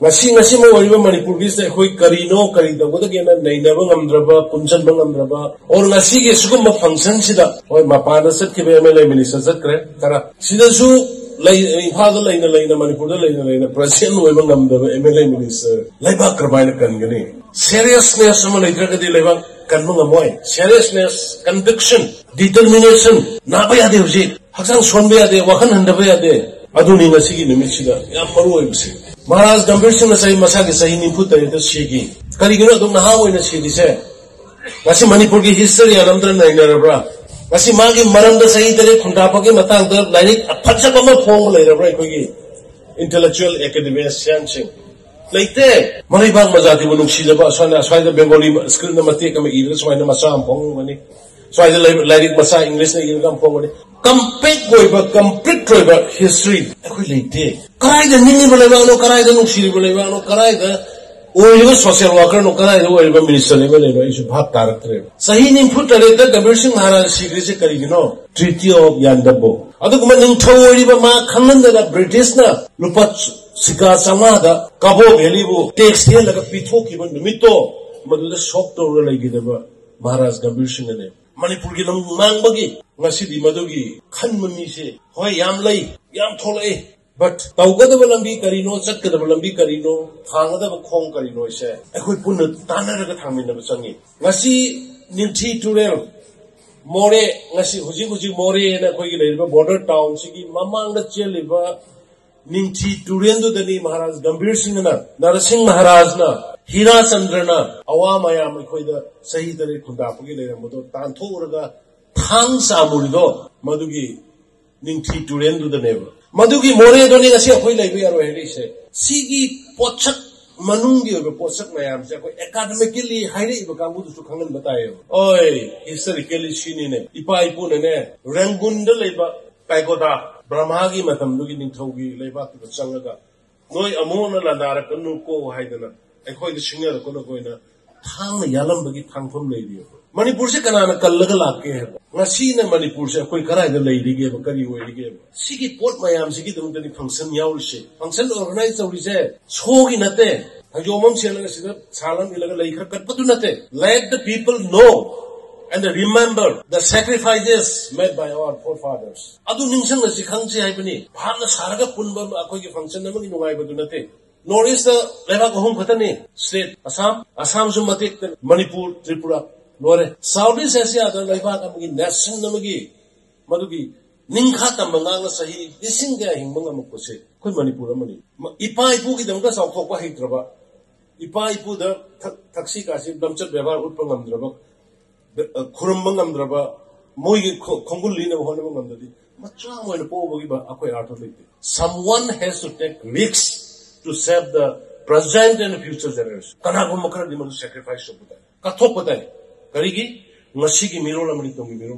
ngasi mo wari Manipur gi se khoi karino kari da goda gena naina ba ngamdraba punjan ba ngamdraba or ngasi ge sugum function sida oi mapana sat ke MLA minister sat kre kara sida su lai phada laina Manipur da laina president oi ba ngamdraba MLA minister lai ba karbaina kan gani seriousness sama lai ka di lai ba kan mo ngamoy seriousness conviction determination na ba ya de hoji haksang son ba ya de wakhan handa ba ya de aduni ngasi gi nimit sida ya maru oi bisi Maharaj Gambhir Singh say masagi sahi nimpu tari to shigi kari gino dong naha oi na shigi se ngasi Manipur ki history anamdra naina rabra ngasi magi maram da sahi tari khundapa ki matang da lainik aphacha bama phong lai rabra koi gi intellectual academy sian sing laite mari bang majati bunung shijaba aswana Bengali screen na mati kam ira swaina masa am phong mani swaida lainik masa English na ira kam phong mani complete history akoi leite karai da ningi boleba no karai da nuksiri boleba no karai da oiba social worker no karai da oiba minister ne boleba isu bhab taratre sahi ning phutare da Gambhir Singh Maharaj sigri se kari gino treaty of Yandabo adu kuma ning thau oiba ma khangan da British na lupa sika sama da Cabo Valley bu tax ne laga pithoki ba numito madu da shock to lagi da Maharaj Gambhir Singh ne Manipur ki lam mang bagi ngasi di madugi khan mami se hoi yam lai yam tholai but tawgada balambi karino chatkada balambi karino thangada ba khong karino se akhoi punna tanara ga thangmina ba changi ngasi ninthi turel more ngasi huji more na khoi gi leiba border town sigi mamang da cheliba ninthi turendu dani Maharaj Gambhir Singh na Narasingh Maharaj na Hira Chandrana awamaya khoi da sahi tare khunda pagi leira modo tan thoraga thang samurido madugi ningthi turendu da neba madugi more doni ngasi khoi leibe yaro heri se sigi pochak manungi obe pochak mayam se khoi academically haire iba kangu du khangan batayo oi historically shini ne ipa ipu ne rangun da leiba pagoda brahma gi matam dugi ningthogi leiba tu changaga noi amona la dara kanu ko haidana akhoi da singya ko na koina thang yalam bagi thangphom leidiyo Manipur se kanana kallaga lakke hai ngasi na Manipur se koi karai da leidige ba kari oidige sigi pot mayam sigi dum tani function yaul se function organize chawri se sogi nate hajomam se laga sida salam ilaga leikhar katpatu nate let the people know and remember the sacrifices made by our forefathers adu ningsang na sikhangse hai bani bhana saraga punba akoi ki function namagi nungai badu nate Northeast leba kohum khatani state Assam sumatik Manipur Tripura lore Southeast Asia da leba kamgi nation namagi madugi ningkha tamanga nga sahi isinga hingmanga mukose koi Manipur amani ipa ipu ki damga saukthokpa hitraba ipa ipu da taksi kasi damchat bebar utpa ngamdraba khurumba ngamdraba moi gi khongul lina hona ngamdadi macha moina pobogi ba akoi artho leite someone has to take risks to save the present and future generation. Kana ko makara di manu sacrifice so buta. Kathok buta. Karigi ngasi ki miro la mani tongi miro